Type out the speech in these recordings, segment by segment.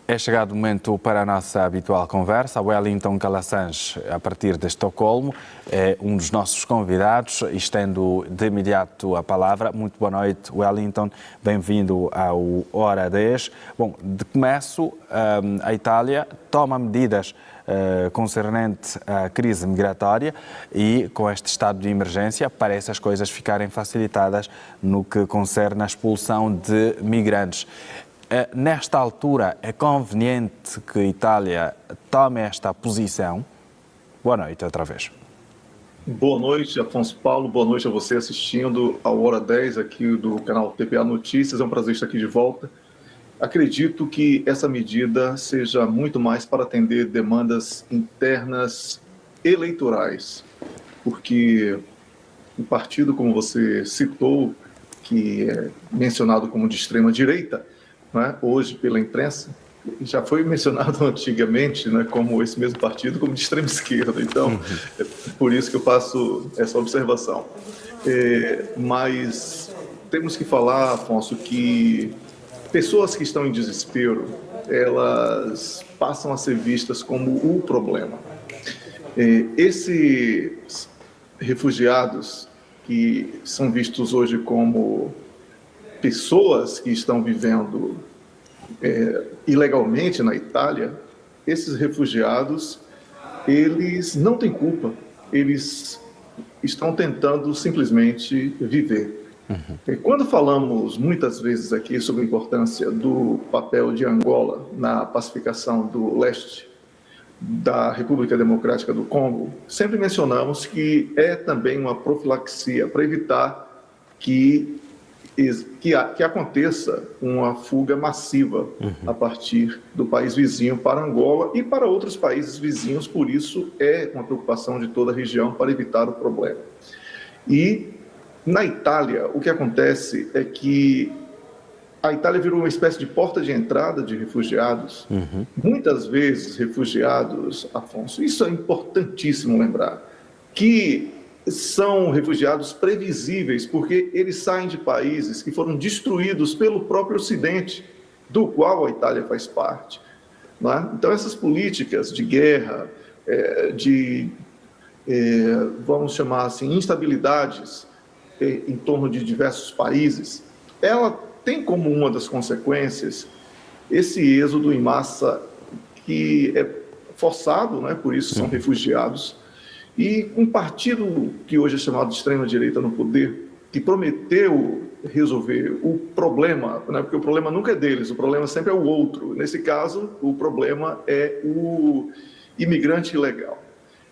É chegado o momento para a nossa habitual conversa. Wellington Callassange, a partir de Estocolmo, é um dos nossos convidados. Estendo de imediato a palavra. Muito boa noite, Wellington. Bem-vindo ao Hora 10. Bom, de começo, a Itália toma medidas concernente à crise migratória e, com este estado de emergência, parece as coisas ficarem facilitadas no que concerne à expulsão de migrantes. Nesta altura, é conveniente que a Itália tome esta posição? Boa noite, outra vez. Boa noite, Afonso Paulo. Boa noite a você assistindo ao Hora 10 aqui do canal TPA Notícias. É um prazer estar aqui de volta. Acredito que essa medida seja muito mais para atender demandas internas eleitorais, porque o partido, como você citou, que é mencionado como de extrema-direita, hoje pela imprensa, já foi mencionado antigamente, como esse mesmo partido, como de extrema esquerda. Então, é por isso que eu faço essa observação. Mas temos que falar, Afonso, que pessoas que estão em desespero, elas passam a ser vistas como o problema. Esses refugiados que são vistos hoje como pessoas que estão vivendo ilegalmente na Itália, esses refugiados, eles não têm culpa, eles estão tentando simplesmente viver. Quando falamos muitas vezes aqui sobre a importância do papel de Angola na pacificação do leste da República Democrática do Congo, sempre mencionamos que é também uma profilaxia para evitar que aconteça uma fuga massiva a partir do país vizinho para Angola e para outros países vizinhos. Por isso, é uma preocupação de toda a região para evitar o problema. E na Itália, o que acontece é que a Itália virou uma espécie de porta de entrada de refugiados. Muitas vezes, refugiados, Afonso, isso é importantíssimo lembrar, que são refugiados previsíveis, porque eles saem de países que foram destruídos pelo próprio Ocidente, do qual a Itália faz parte. Então, essas políticas de guerra, vamos chamar assim, instabilidades em torno de diversos países, ela tem como uma das consequências esse êxodo em massa que é forçado, por isso são refugiados. E um partido que hoje é chamado de extrema-direita no poder, que prometeu resolver o problema, porque o problema nunca é deles, o problema sempre é o outro. Nesse caso, o problema é o imigrante ilegal.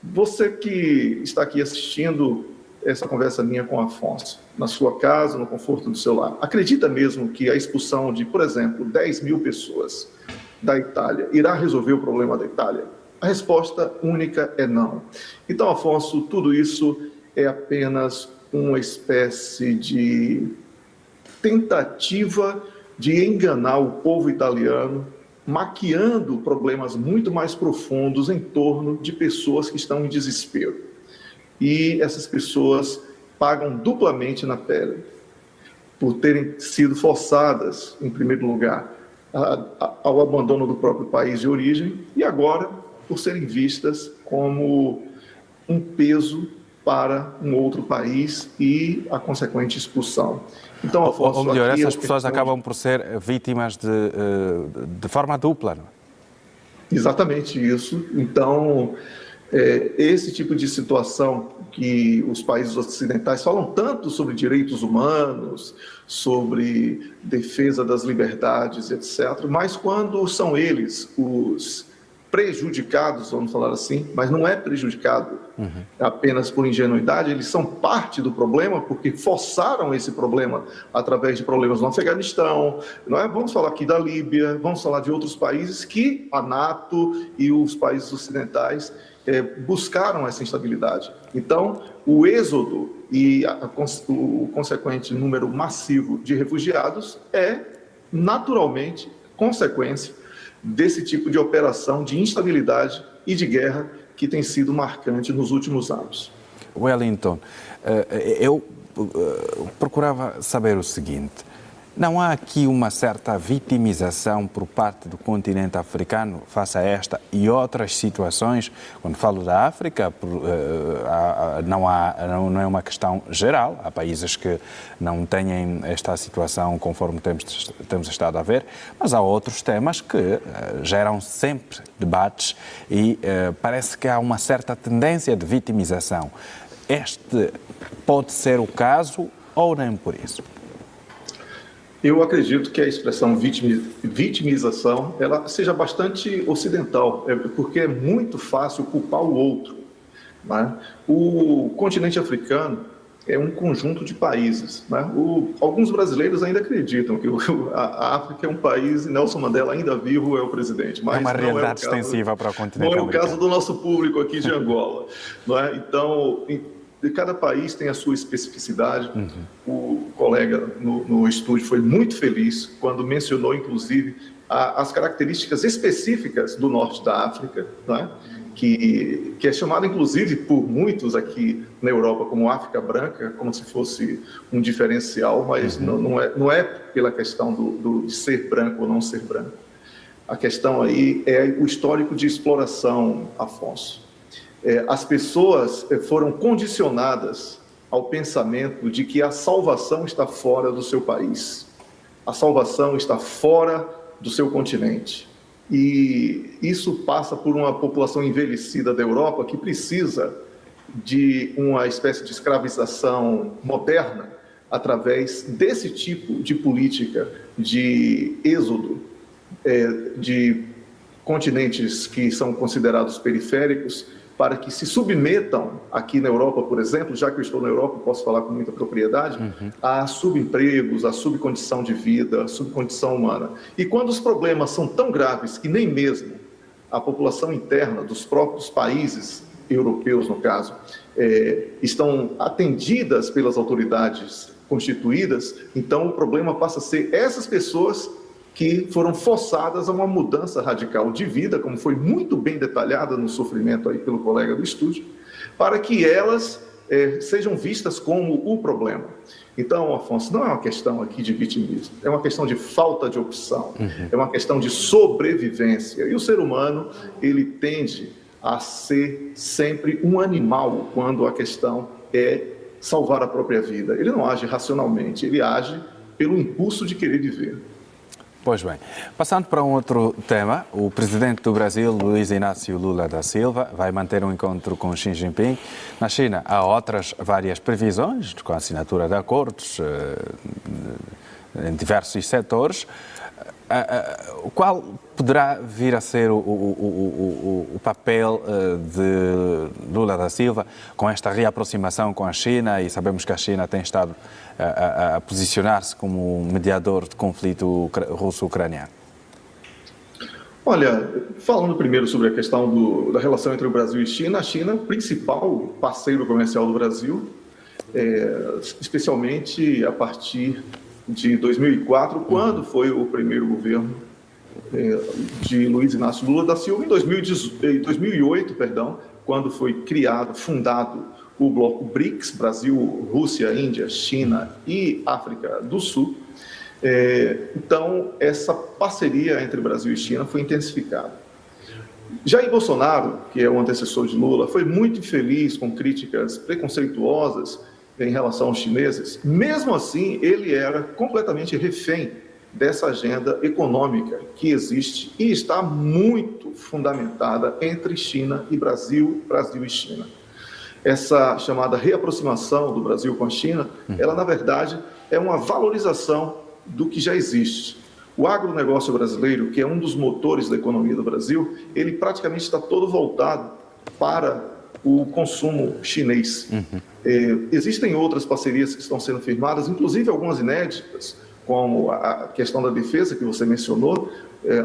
Você que está aqui assistindo essa conversa minha com o Afonso, na sua casa, no conforto do seu lar, acredita mesmo que a expulsão de, por exemplo, 10 mil pessoas da Itália irá resolver o problema da Itália? A resposta única é não. Então, Afonso, tudo isso é apenas uma espécie de tentativa de enganar o povo italiano, maquiando problemas muito mais profundos em torno de pessoas que estão em desespero. E essas pessoas pagam duplamente na pele, por terem sido forçadas, em primeiro lugar, ao abandono do próprio país de origem, e agora por serem vistas como um peso para um outro país e a consequente expulsão. Então, Afonso, ou melhor, essas pessoas acabam por ser vítimas de forma dupla, não é? Exatamente isso. Então, esse tipo de situação que os países ocidentais falam tanto sobre direitos humanos, sobre defesa das liberdades, etc., mas quando são eles os prejudicados, vamos falar assim, mas não é prejudicado apenas por ingenuidade, eles são parte do problema porque forçaram esse problema através de problemas no Afeganistão, vamos falar aqui da Líbia, vamos falar de outros países que a NATO e os países ocidentais buscaram essa instabilidade. Então, o êxodo e o consequente número massivo de refugiados é naturalmente consequência desse tipo de operação de instabilidade e de guerra que tem sido marcante nos últimos anos. Wellington, eu procurava saber o seguinte: Não há aqui uma certa vitimização por parte do continente africano face a esta e outras situações? Quando falo da África, não é uma questão geral. Há países que não têm esta situação conforme temos estado a ver, mas há outros temas que geram sempre debates e parece que há uma certa tendência de vitimização. Este pode ser o caso ou nem por isso? Eu acredito que a expressão vitimização ela seja bastante ocidental, porque é muito fácil culpar o outro, né? O continente africano é um conjunto de países, né? Alguns brasileiros ainda acreditam que a África é um país e Nelson Mandela, ainda vivo, é o presidente. Mas é uma realidade extensiva para o continente americano. Não é o caso do nosso público aqui de Angola, não é? Então, cada país tem a sua especificidade. O colega no estúdio foi muito feliz quando mencionou, inclusive, as características específicas do norte da África, não é? Que é chamado, inclusive, por muitos aqui na Europa como África Branca, como se fosse um diferencial, mas não é pela questão de ser branco ou não ser branco. A questão aí é o histórico de exploração, Afonso. As pessoas foram condicionadas ao pensamento de que a salvação está fora do seu país, a salvação está fora do seu continente. E isso passa por uma população envelhecida da Europa que precisa de uma espécie de escravização moderna através desse tipo de política de êxodo de continentes que são considerados periféricos para que se submetam aqui na Europa, por exemplo, já que eu estou na Europa, posso falar com muita propriedade, a subempregos, a subcondição de vida, a subcondição humana. E quando os problemas são tão graves que nem mesmo a população interna dos próprios países europeus, no caso, estão atendidas pelas autoridades constituídas, então o problema passa a ser essas pessoas que foram forçadas a uma mudança radical de vida, como foi muito bem detalhada no sofrimento aí pelo colega do estúdio, para que elas sejam vistas como o problema. Então, Afonso, não é uma questão aqui de vitimismo, é uma questão de falta de opção, é uma questão de sobrevivência. E o ser humano, ele tende a ser sempre um animal quando a questão é salvar a própria vida. Ele não age racionalmente, ele age pelo impulso de querer viver. Pois bem, passando para um outro tema, o presidente do Brasil, Luiz Inácio Lula da Silva, vai manter um encontro com Xi Jinping. Na China há outras várias previsões, com a assinatura de acordos em diversos setores. Qual poderá vir a ser o papel de Lula da Silva com esta reaproximação com a China? E sabemos que a China tem estado a posicionar-se como mediador de conflito russo-ucraniano. Olha, falando primeiro sobre a questão da relação entre o Brasil e China, a China é o principal parceiro comercial do Brasil, especialmente a partir de 2004, quando foi o primeiro governo de Luiz Inácio Lula da Silva, em 2008, quando foi fundado o bloco BRICS, Brasil, Rússia, Índia, China e África do Sul. Então, essa parceria entre Brasil e China foi intensificada. Jair Bolsonaro, que é o antecessor de Lula, foi muito infeliz com críticas preconceituosas em relação aos chineses. Mesmo assim, ele era completamente refém dessa agenda econômica que existe e está muito fundamentada entre China e Brasil, Brasil e China. Essa chamada reaproximação do Brasil com a China, ela, na verdade, é uma valorização do que já existe. O agronegócio brasileiro, que é um dos motores da economia do Brasil, ele praticamente está todo voltado para o consumo chinês. Existem outras parcerias que estão sendo firmadas, inclusive algumas inéditas, como a questão da defesa, que você mencionou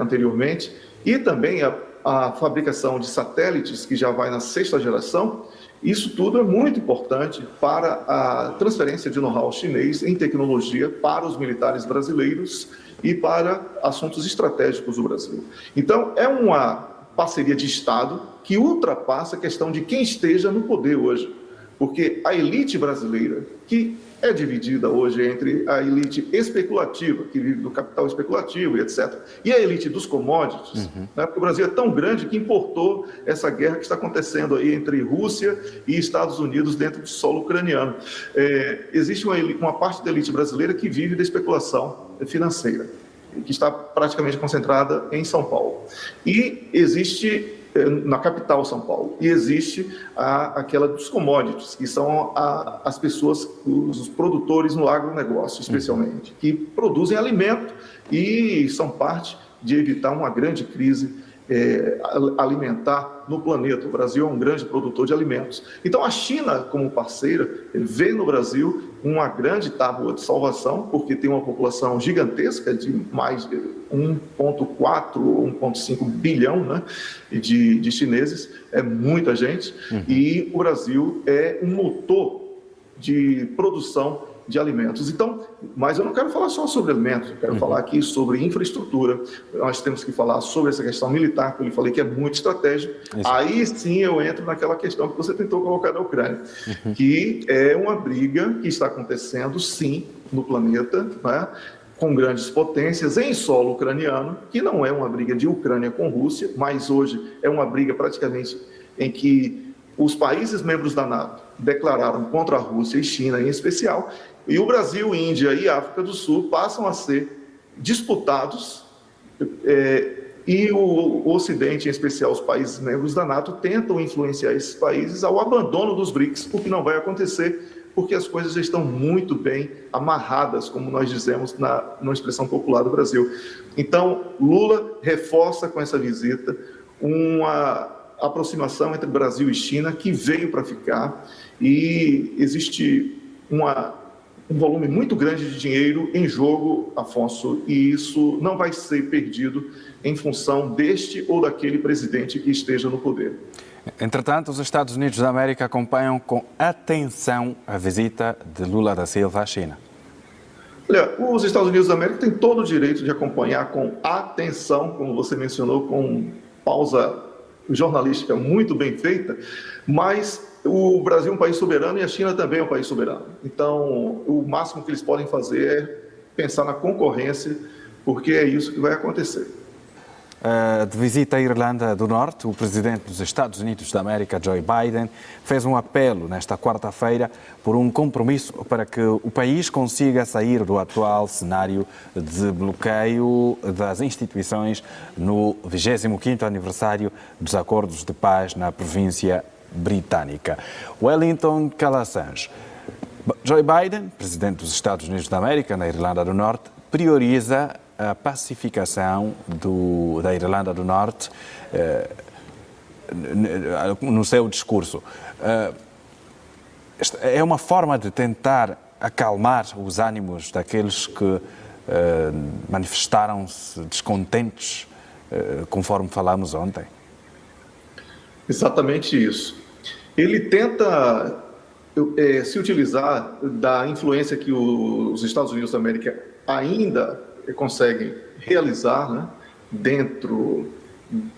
anteriormente, e também a fabricação de satélites, que já vai na 6ª geração. Isso tudo é muito importante para a transferência de know-how chinês em tecnologia para os militares brasileiros e para assuntos estratégicos do Brasil. Então, é uma parceria de Estado que ultrapassa a questão de quem esteja no poder hoje. Porque a elite brasileira, que é dividida hoje entre a elite especulativa, que vive do capital especulativo e etc., e a elite dos commodities, né? Porque o Brasil é tão grande que importou essa guerra que está acontecendo aí entre Rússia e Estados Unidos dentro do solo ucraniano. Existe uma parte da elite brasileira que vive da especulação financeira, que está praticamente concentrada em São Paulo. E existe, na capital São Paulo, e existe aquela dos commodities, que são as pessoas, os produtores no agronegócio, especialmente, que produzem alimento e são parte de evitar uma grande crise alimentar no planeta. O Brasil é um grande produtor de alimentos. Então, a China, como parceira, vê no Brasil uma grande tábua de salvação, porque tem uma população gigantesca de mais de 1,4 ou 1,5 bilhão, né, de chineses, é muita gente, e o Brasil é um motor de produção de alimentos. Então, mas eu não quero falar só sobre alimentos, eu quero falar aqui sobre infraestrutura. Nós temos que falar sobre essa questão militar, que eu lhe falei que é muito estratégico. Aí sim eu entro naquela questão que você tentou colocar da Ucrânia, que é uma briga que está acontecendo, sim, no planeta, né, com grandes potências em solo ucraniano, que não é uma briga de Ucrânia com Rússia, mas hoje é uma briga praticamente em que os países membros da NATO declararam contra a Rússia e China em especial, e o Brasil, Índia e África do Sul passam a ser disputados, e o Ocidente, em especial os países membros da NATO, tentam influenciar esses países ao abandono dos BRICS, o que não vai acontecer, porque as coisas já estão muito bem amarradas, como nós dizemos na expressão popular do Brasil. Então, Lula reforça com essa visita uma aproximação entre Brasil e China que veio para ficar, e existe um volume muito grande de dinheiro em jogo, Afonso, e isso não vai ser perdido em função deste ou daquele presidente que esteja no poder. Entretanto, os Estados Unidos da América acompanham com atenção a visita de Lula da Silva à China. Olha, os Estados Unidos da América têm todo o direito de acompanhar com atenção, como você mencionou, com pausa jornalística muito bem feita, mas o Brasil é um país soberano e a China também é um país soberano. Então, o máximo que eles podem fazer é pensar na concorrência, porque é isso que vai acontecer. De visita à Irlanda do Norte, o presidente dos Estados Unidos da América, Joe Biden, fez um apelo nesta quarta-feira por um compromisso para que o país consiga sair do atual cenário de bloqueio das instituições no 25º aniversário dos acordos de paz na província britânica. Wellington Calasange. Joe Biden, presidente dos Estados Unidos da América na Irlanda do Norte, prioriza a pacificação da Irlanda do Norte no seu discurso. É uma forma de tentar acalmar os ânimos daqueles que manifestaram-se descontentes, conforme falámos ontem? Exatamente isso. Ele tenta se utilizar da influência que os Estados Unidos da América ainda conseguem realizar, né, dentro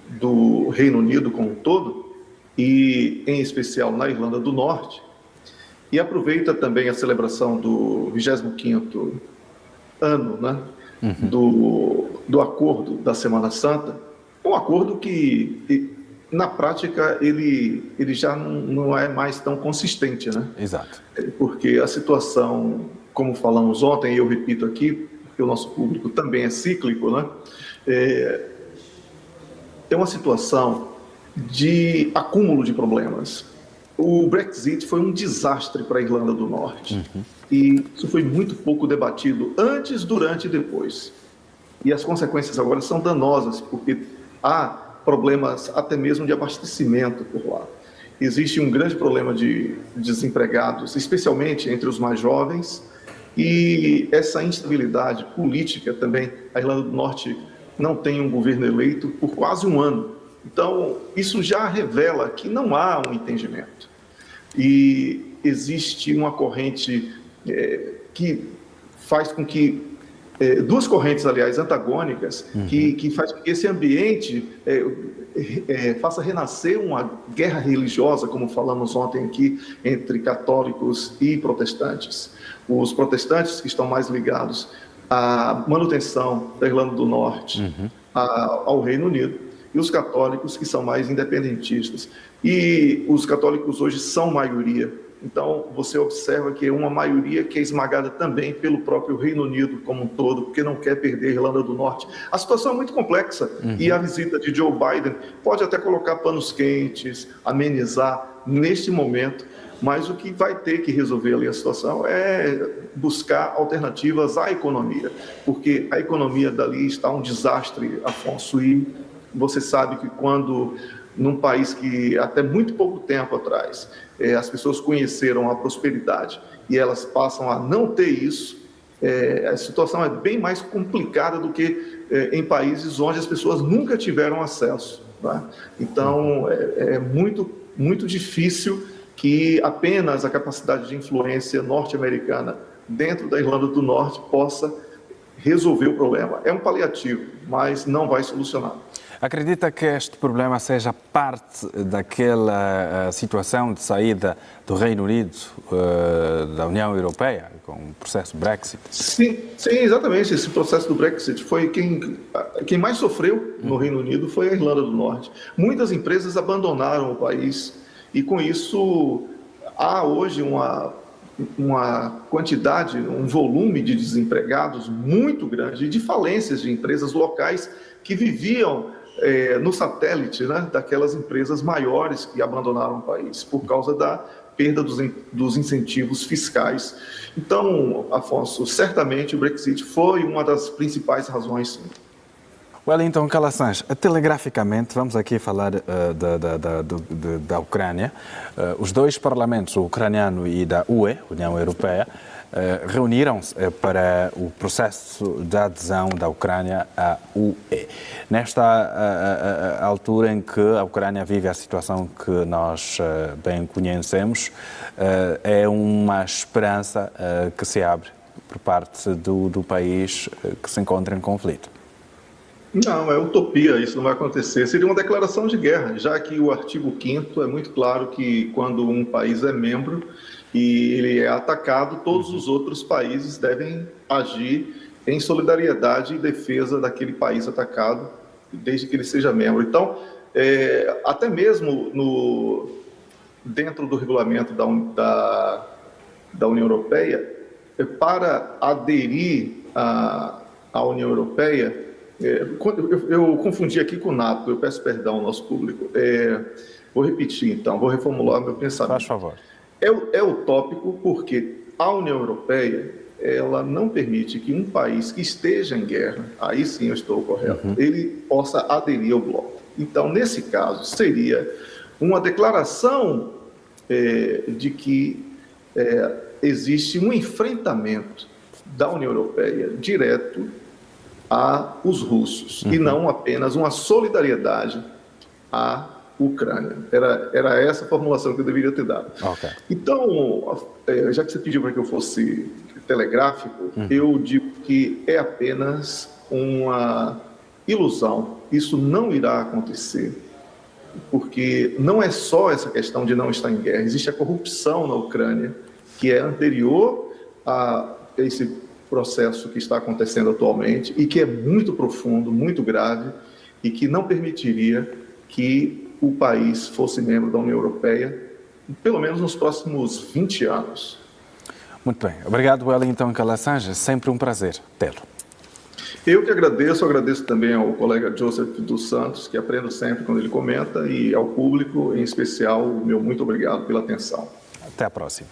do Reino Unido como um todo, e em especial na Irlanda do Norte, e aproveita também a celebração do 25º ano, né, do acordo da Semana Santa, um acordo que, na prática, ele já não é mais tão consistente, né? Exato. Porque a situação, como falamos ontem, e eu repito aqui, porque o nosso público também é cíclico, né? É uma situação de acúmulo de problemas. O Brexit foi um desastre para a Irlanda do Norte. E isso foi muito pouco debatido antes, durante e depois. E as consequências agora são danosas, porque há problemas até mesmo de abastecimento por lá. Existe um grande problema de desempregados, especialmente entre os mais jovens, e essa instabilidade política também. A Irlanda do Norte não tem um governo eleito por quase um ano. Então, isso já revela que não há um entendimento. E existe uma corrente que faz com que duas correntes, aliás, antagônicas, que faz com que esse ambiente faça renascer uma guerra religiosa, como falamos ontem aqui, entre católicos e protestantes. Os protestantes que estão mais ligados à manutenção da Irlanda do Norte, ao Reino Unido, e os católicos que são mais independentistas. E os católicos hoje são maioria. Então, você observa que é uma maioria que é esmagada também pelo próprio Reino Unido como um todo, porque não quer perder a Irlanda do Norte. A situação é muito complexa e a visita de Joe Biden pode até colocar panos quentes, amenizar neste momento, mas o que vai ter que resolver ali a situação é buscar alternativas à economia, porque a economia dali está um desastre, Afonso, e você sabe que quando, num país que até muito pouco tempo atrás, as pessoas conheceram a prosperidade e elas passam a não ter isso, a situação é bem mais complicada do que em países onde as pessoas nunca tiveram acesso. Tá? Então, é muito difícil que apenas a capacidade de influência norte-americana dentro da Irlanda do Norte possa resolver o problema. É um paliativo, mas não vai solucionar. Acredita que este problema seja parte daquela situação de saída do Reino Unido da União Europeia, com o processo Brexit? Sim, exatamente. Esse processo do Brexit foi quem mais sofreu no Reino Unido foi a Irlanda do Norte. Muitas empresas abandonaram o país e, com isso, há hoje uma quantidade, um volume de desempregados muito grande, de falências de empresas locais que viviam no satélite, né, daquelas empresas maiores que abandonaram o país por causa da perda dos incentivos fiscais. Então, Afonso, certamente o Brexit foi uma das principais razões, sim. Wellington Calasanz, telegraficamente, vamos aqui falar da Ucrânia. Os dois parlamentos, o ucraniano e da UE, União Europeia, reuniram-se para o processo de adesão da Ucrânia à UE. Nesta altura em que a Ucrânia vive a situação que nós bem conhecemos, é uma esperança que se abre por parte do país que se encontra em conflito. Não, é utopia, isso não vai acontecer. Seria uma declaração de guerra, já que o artigo 5º é muito claro que quando um país é membro e ele é atacado, todos os outros países devem agir em solidariedade e defesa daquele país atacado, desde que ele seja membro. Então, até mesmo dentro do regulamento da União Europeia, para aderir à União Europeia, eu confundi aqui com o NATO, eu peço perdão ao nosso público. Vou repetir, então, vou reformular meu pensamento. Faz favor. É utópico porque a União Europeia, ela não permite que um país que esteja em guerra, aí sim eu estou correto, ele possa aderir ao bloco. Então, nesse caso, seria uma declaração de que existe um enfrentamento da União Europeia direto aos russos, e não apenas uma solidariedade à Ucrânia. Era essa a formulação que eu deveria ter dado. Okay. Então, já que você pediu para que eu fosse telegráfico, eu digo que é apenas uma ilusão. Isso não irá acontecer, porque não é só essa questão de não estar em guerra. Existe a corrupção na Ucrânia, que é anterior a esse processo que está acontecendo atualmente e que é muito profundo, muito grave e que não permitiria que o país fosse membro da União Europeia, pelo menos nos próximos 20 anos. Muito bem. Obrigado, Wellington Calasanz. É sempre um prazer tê-lo. Eu que agradeço também ao colega Joseph dos Santos, que aprendo sempre quando ele comenta, e ao público, em especial, o meu muito obrigado pela atenção. Até a próxima.